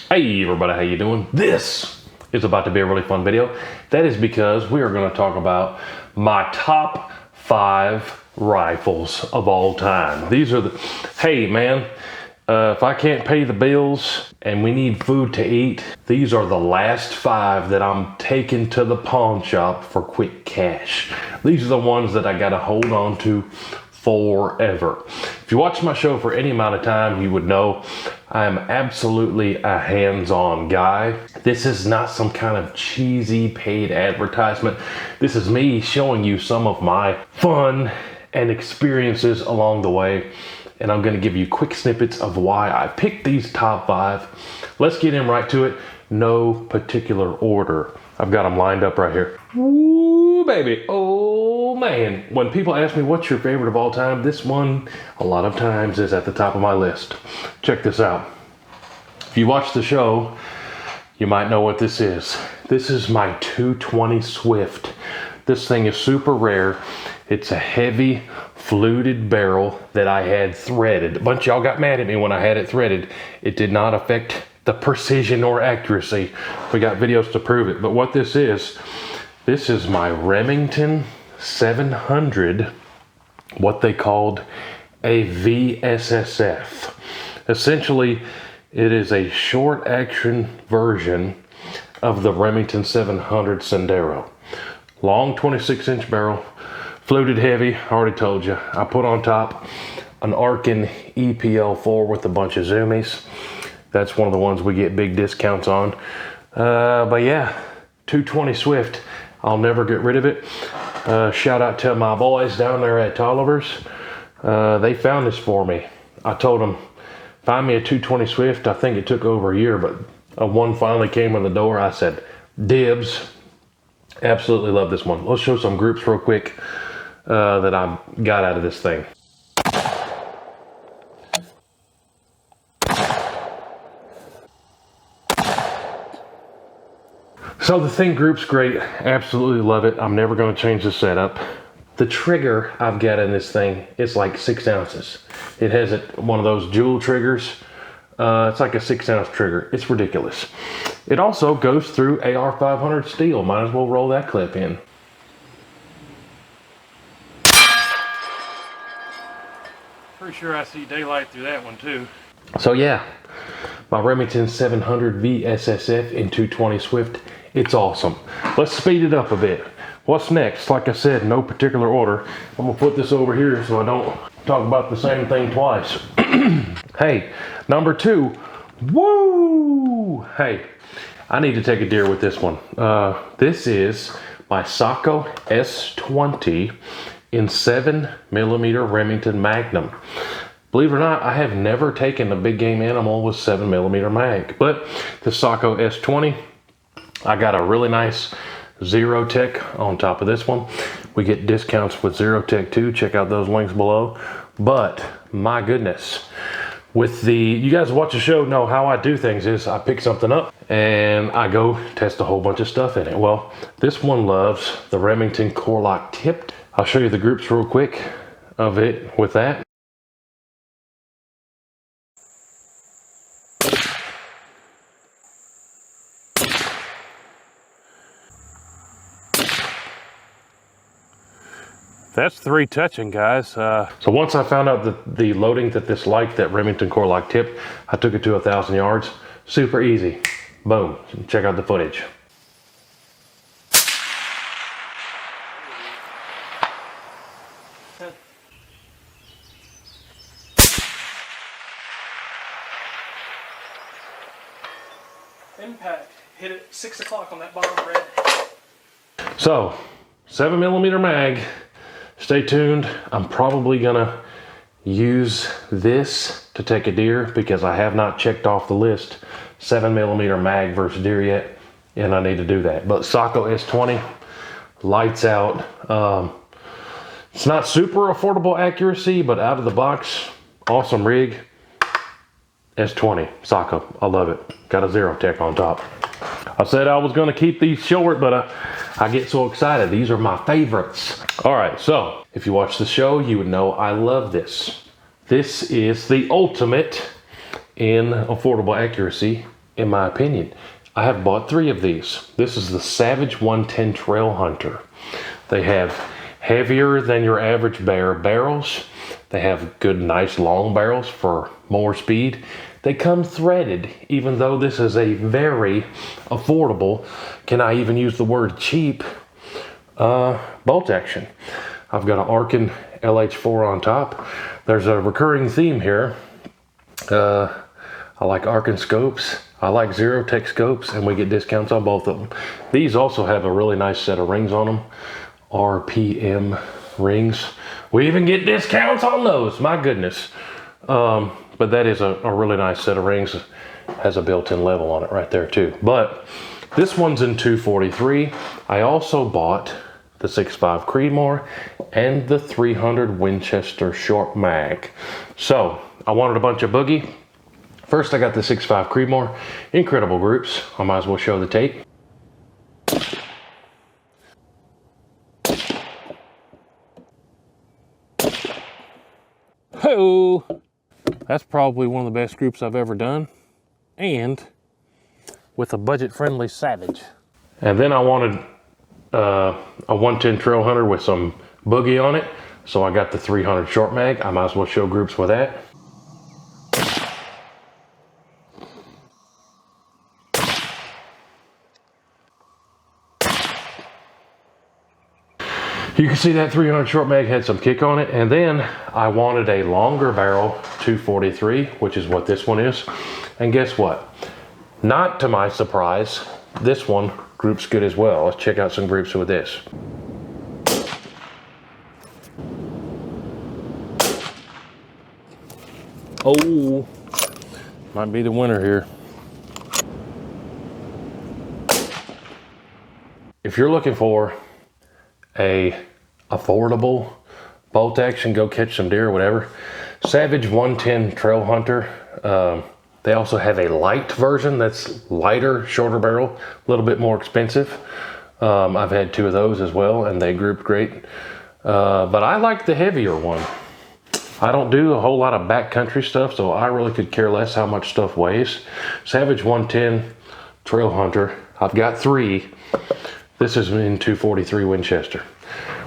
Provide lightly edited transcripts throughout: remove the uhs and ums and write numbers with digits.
Hey everybody, how you doing? This is about to be a really fun video. That is because we are going to talk about my top 5 rifles of all time. These are the, hey man, if I can't pay the bills and we need food to eat, these are the last 5 that I'm taking to the pawn shop for quick cash. These are the ones that I got to hold on to forever. If you watch my show for any amount of time, you would know I'm absolutely a hands-on guy. This is not some kind of cheesy paid advertisement. This is me showing you some of my fun and experiences along the way. And I'm going to give you quick snippets of why I picked these top 5. Let's get in right to it. No particular order. I've got them lined up right here. Woo, baby. Oh, man. When people ask me what's your favorite of all time, this one, a lot of times, is at the top of my list. Check this out. If you watch the show, you might know what this is. This is my 220 Swift. This thing is super rare. It's a heavy, fluted barrel that I had threaded. A bunch of y'all got mad at me when I had it threaded. It did not affect the precision or accuracy. We got videos to prove it. But what this is my Remington 700, what they called a VSSF. Essentially, it is a short action version of the Remington 700 Sendero. Long 26-inch barrel, fluted heavy, I already told you. I put on top an Arkin EPL4 with a bunch of zoomies. That's one of the ones we get big discounts on. But yeah, 220 Swift. I'll never get rid of it. Shout out to my boys down there at Tolliver's. They found this for me. I told them, find me a 220 Swift. I think it took over a year, but one finally came in the door. I said, dibs. Absolutely love this one. Let's show some groups real quick that I got out of this thing. So the thing group's great. Absolutely love it. I'm never going to change the setup. The trigger I've got in this thing is like 6 ounces. It has one of those jewel triggers. It's like a 6-ounce trigger. It's ridiculous. It also goes through AR-500 steel. Might as well roll that clip in. Pretty sure I see daylight through that one too. So yeah, my Remington 700 VSSF in 220 Swift. It's awesome. Let's speed it up a bit. What's next? Like I said, no particular order. I'm gonna put this over here so I don't talk about the same thing twice. Hey, number 2. Woo! Hey, I need to take a deer with this one. This is my Sako S20 in 7mm Remington Magnum. Believe it or not, I have never taken a big game animal with 7mm mag, but the Sako S20, I got a really nice Zero Tech on top of this one. We get discounts with Zero Tech too. Check out those links below. But my goodness, with you guys watch the show know how I do things is I pick something up and I go test a whole bunch of stuff in it. Well, this one loves the Remington Core Lock tipped. I'll show you the groups real quick of it with that. That's 3 touching, guys. So once I found out the loading that this liked, that Remington Core Lock tip, I took it to 1,000 yards. Super easy. Boom. Check out the footage. Impact hit it 6 o'clock on that bottom red. So 7mm mag. Stay tuned. I'm probably gonna use this to take a deer because I have not checked off the list 7mm mag versus deer yet, and I need to do that. But Sako S20, lights out. It's not super affordable accuracy, but out of the box, awesome rig. S20 Sako, I love it. Got a Zero Tech on top. I said I was gonna keep these short, but I get so excited. These are my favorites. All right, so if you watch the show, you would know I love this. This is the ultimate in affordable accuracy in my opinion. I have bought 3 of these. This is the Savage 110 Trail Hunter. They have heavier than your average bear barrels. They have good, nice long barrels for more speed. They come threaded, even though this is a very affordable, can I even use the word cheap, bolt action. I've got an Arkin LH4 on top. There's a recurring theme here. I like Arkin scopes. I like Zero-Tech scopes, and we get discounts on both of them. These also have a really nice set of rings on them. RPM rings. We even get discounts on those, my goodness. But that is a really nice set of rings. Has a built-in level on it right there too. But this one's in 243. I also bought the 6.5 Creedmoor and the 300 Winchester short mag. So I wanted a bunch of boogie. First I got the 6.5 Creedmoor. Incredible groups. I might as well show the tape. Ho! That's probably one of the best groups I've ever done, and with a budget-friendly Savage. And then I wanted a 110 Trail Hunter with some boogie on it, so I got the 300 short mag. I might as well show groups with that. You can see that 300 short mag had some kick on it. And then I wanted a longer barrel 243, which is what this one is. And guess what? Not to my surprise, this one groups good as well. Let's check out some groups with this. Oh, might be the winner here. If you're looking for a affordable bolt action, go catch some deer or whatever, Savage 110 Trail Hunter. They also have a light version that's lighter, shorter barrel, a little bit more expensive. I've had 2 of those as well, and they group great. But I like the heavier one. I don't do a whole lot of backcountry stuff, so I really could care less how much stuff weighs. Savage 110 Trail Hunter. I've got 3. This is in 243 Winchester.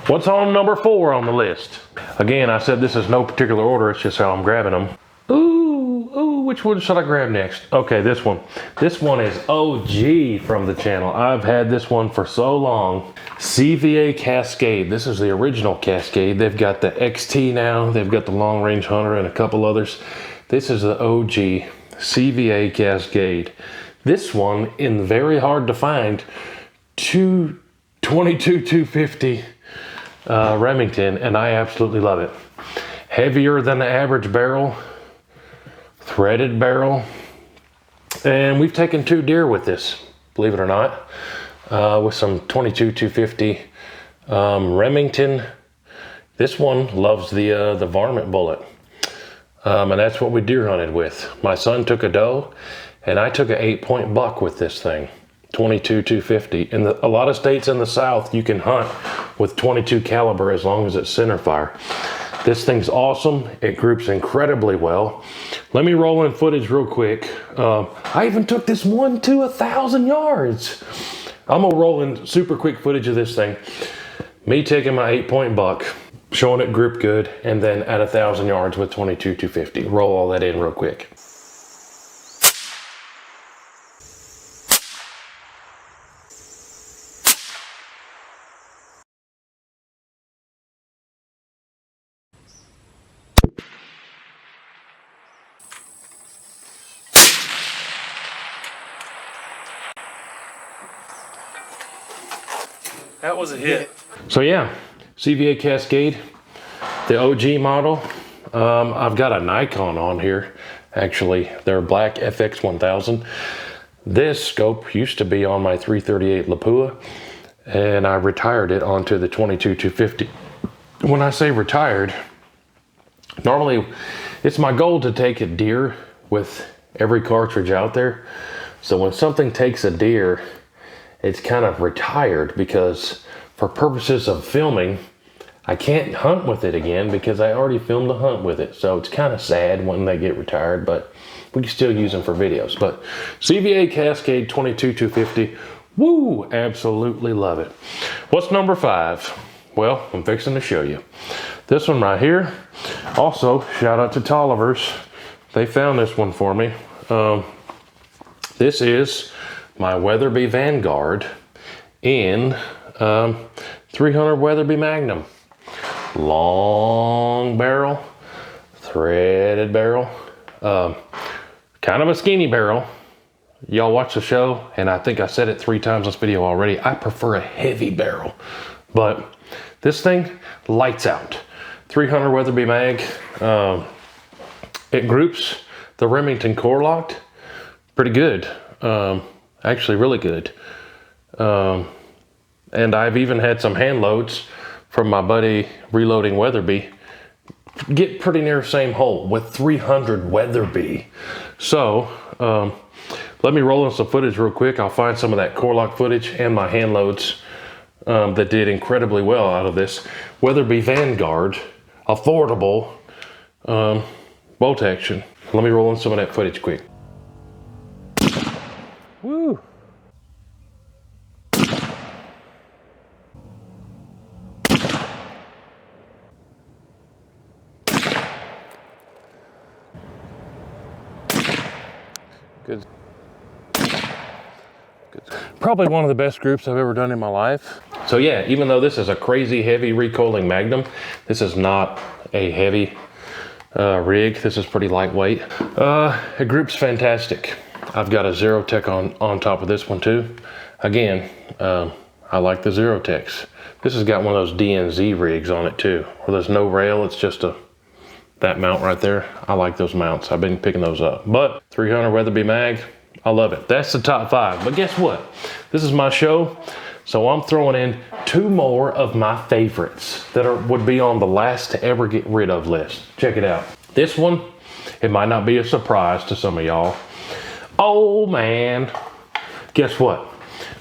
What's on number 4 on the list? Again, I said this is no particular order, it's just how I'm grabbing them. Ooh, which one should I grab next? Okay, this one. This one is OG from the channel. I've had this one for so long. CVA Cascade. This is the original Cascade. They've got the XT now. They've got the Long Range Hunter and a couple others. This is the OG CVA Cascade. This one, in very hard to find, 250 Remington, and I absolutely love it. Heavier than the average barrel, threaded barrel, and we've taken 2 deer with this, believe it or not, with some 250 Remington. This one loves the varmint bullet, and that's what we deer hunted with. My son took a doe, and I took an 8-point buck with this thing. 250. In a lot of states in the South, you can hunt with 22 caliber as long as it's center fire. This thing's awesome. It groups incredibly well. Let me roll in footage real quick. I even took this one to 1,000 yards. I'm gonna roll in super quick footage of this thing. Me taking my 8-point buck, showing it group good, and then at 1,000 yards with 250. Roll all that in real quick. That was a hit. So yeah, CVA Cascade, the OG model. I've got a Nikon on here. Actually, their black FX1000. This scope used to be on my 338 Lapua, and I retired it onto the 22-250. When I say retired, normally it's my goal to take a deer with every cartridge out there. So when something takes a deer, it's kind of retired, because for purposes of filming, I can't hunt with it again because I already filmed a hunt with it. So it's kind of sad when they get retired, but we can still use them for videos. But CVA Cascade 22-250, woo, absolutely love it. What's number 5? Well, I'm fixing to show you. This one right here. Also, shout out to Tollivers. They found this one for me. This is my Weatherby Vanguard in 300 Weatherby Magnum. Long barrel, threaded barrel, kind of a skinny barrel. Y'all watch the show, and I think I said it 3 times in this video already. I prefer a heavy barrel, but this thing lights out. 300 Weatherby mag. It groups the Remington core locked pretty good. Actually really good. And I've even had some hand loads from my buddy reloading Weatherby get pretty near the same hole with 300 Weatherby. So let me roll in some footage real quick. I'll find some of that core lock footage and my hand loads that did incredibly well out of this Weatherby Vanguard affordable bolt action. Let me roll in some of that footage quick. Woo! Good. Probably one of the best groups I've ever done in my life. So yeah, even though this is a crazy heavy recoiling Magnum, this is not a heavy rig. This is pretty lightweight. It groups fantastic. I've got a Zero Tech on top of this one too. Again, I like the Zero Techs. This has got one of those DNZ rigs on it too, where there's no rail, it's just that mount right there. I like those mounts. I've been picking those up. But 300 Weatherby mag, I love it. That's the top 5. But guess what? This is my show, so I'm throwing in 2 more of my favorites that would be on the last to ever get rid of list. Check it out. This one, it might not be a surprise to some of y'all. Oh man, guess what?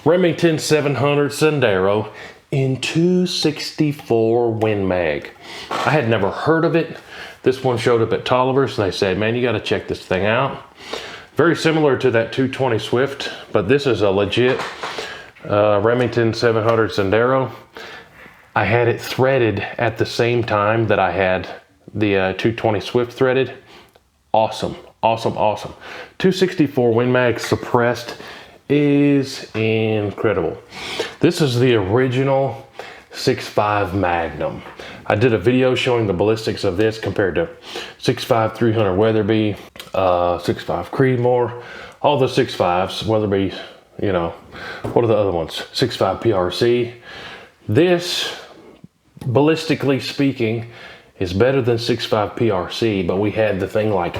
Remington 700 Sendero in 264 Win Mag. I had never heard of it. This one showed up at Tollivers and they said, man, you got to check this thing out. Very similar to that 220 Swift, but this is a legit Remington 700 Sendero. I had it threaded at the same time that I had the 220 Swift threaded. Awesome, awesome, awesome. 264 Win Mag suppressed is incredible. This is the original 6.5 Magnum. I did a video showing the ballistics of this compared to 6.5 300 Weatherby, 6.5 Creedmoor, all the 6.5s, Weatherby, you know, what are the other ones? 6.5 PRC. This, ballistically speaking, is better than 6.5 PRC, but we had the thing like,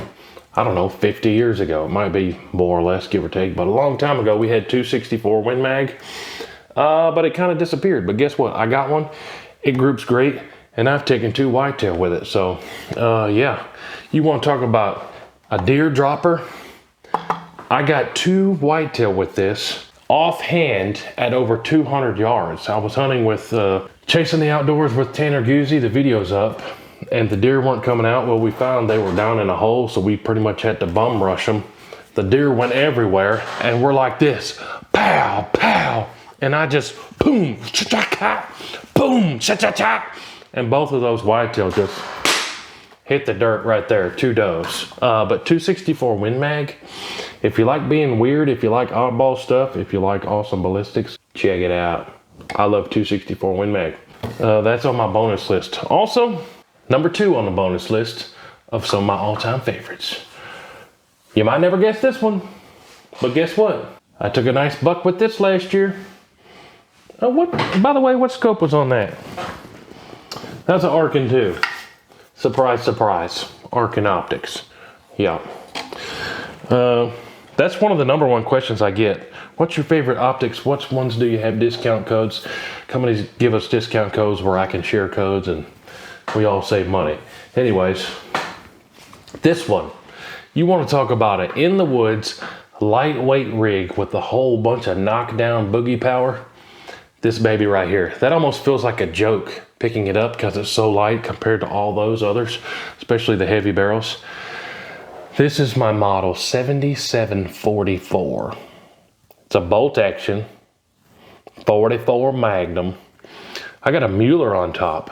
I don't know, 50 years ago. It might be more or less, give or take, but a long time ago we had 264 Win Mag, but it kind of disappeared. But guess what? I got one. It groups great, and I've taken 2 whitetail with it. So yeah, you want to talk about a deer dropper? I got 2 whitetail with this offhand at over 200 yards. I was hunting with Chasing the Outdoors with Tanner Guzzi. The video's up, and the deer weren't coming out. Well, we found they were down in a hole, so we pretty much had to bum rush them. The deer went everywhere, and we're like this, pow, pow, and I just boom, cha-cha-cha, boom, cha-cha-cha, and both of those whitetail just hit the dirt right there, 2 does. But 264 Win Mag, if you like being weird, if you like oddball stuff, if you like awesome ballistics, check it out. I love 264 Win Mag. That's on my bonus list. Also, number 2 on the bonus list of some of my all-time favorites. You might never guess this one, but guess what? I took a nice buck with this last year. By the way, what scope was on that? That's an Arkin 2. Surprise, surprise. Arkin Optics. Yeah. That's one of the number 1 questions I get. What's your favorite optics? What ones do you have discount codes? Companies give us discount codes where I can share codes and we all save money. Anyways, this one. You want to talk about it in the woods, lightweight rig with a whole bunch of knockdown boogie power. This baby right here. That almost feels like a joke picking it up because it's so light compared to all those others, especially the heavy barrels. This is my model 7744. It's a bolt action 44 Magnum. I got a Mueller on top.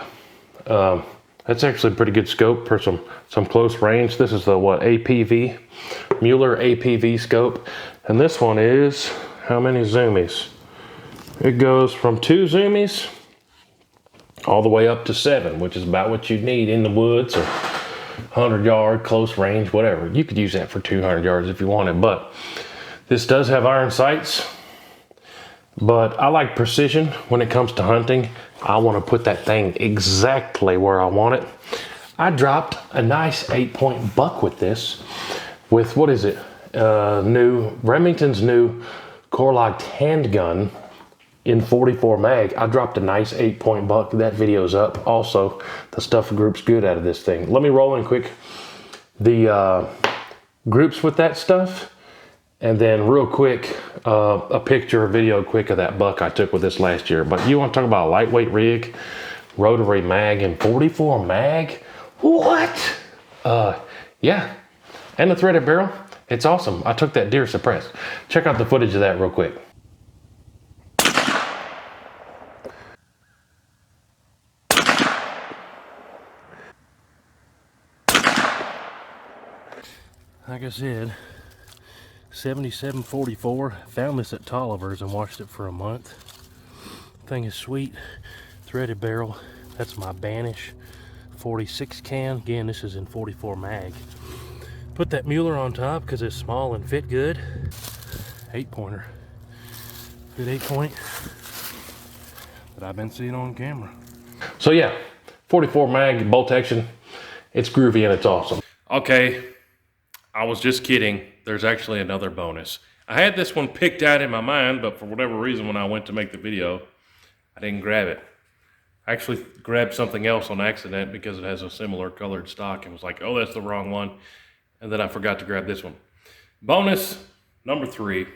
That's actually a pretty good scope for some close range. This is the APV, Mueller APV scope. And this one is, how many zoomies? It goes from 2 zoomies all the way up to 7, which is about what you'd need in the woods or 100 yard, close range, whatever. You could use that for 200 yards if you wanted, but this does have iron sights. But I like precision when it comes to hunting. I want to put that thing exactly where I want it. I dropped a nice 8-point buck with this, with what is it? Remington's new core-locked handgun in 44 mag. I dropped a nice 8-point buck. That video's up. Also, the stuff group's good out of this thing. Let me roll in quick the groups with that stuff. And then real quick, a picture, a video quick of that buck I took with this last year. But you want to talk about a lightweight rig, rotary mag, and 44 mag? What? Yeah. And the threaded barrel, it's awesome. I took that deer suppressed. Check out the footage of that real quick. Like I said, 7744. Found this at Tolliver's and watched it for a month. Thing is sweet. Threaded barrel. That's my Banish 46 can. Again, this is in 44 mag. Put that Mueller on top because it's small and fit good. 8-pointer. Good 8-point that I've been seeing on camera. So yeah, 44 mag bolt action. It's groovy and it's awesome. Okay, I was just kidding. There's actually another bonus. I had this one picked out in my mind, but for whatever reason, when I went to make the video, I didn't grab it. I actually grabbed something else on accident because it has a similar colored stock and was like, oh, that's the wrong one. And then I forgot to grab this one. Bonus number 3,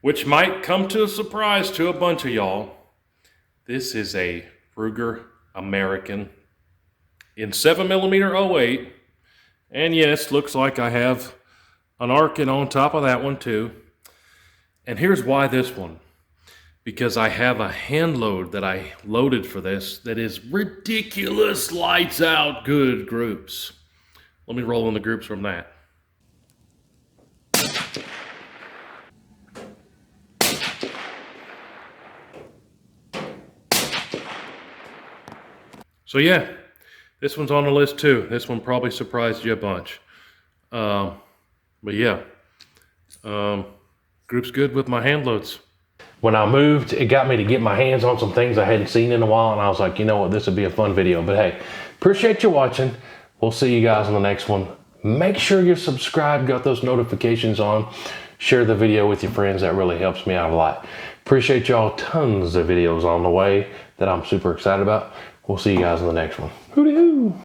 which might come to a surprise to a bunch of y'all. This is a Ruger American in 7mm 08. And yes, looks like I have an Arkin on top of that one too. And here's why this one. Because I have a hand load that I loaded for this that is ridiculous, lights out good groups. Let me roll in the groups from that. So yeah, this one's on the list too. This one probably surprised you a bunch. But yeah, group's good with my hand loads. When I moved, it got me to get my hands on some things I hadn't seen in a while, and I was like, you know what, this would be a fun video. But hey, appreciate you watching. We'll see you guys on the next one. Make sure you're subscribed, got those notifications on. Share the video with your friends. That really helps me out a lot. Appreciate y'all. Tons of videos on the way that I'm super excited about. We'll see you guys in the next one. Hooty-hoo!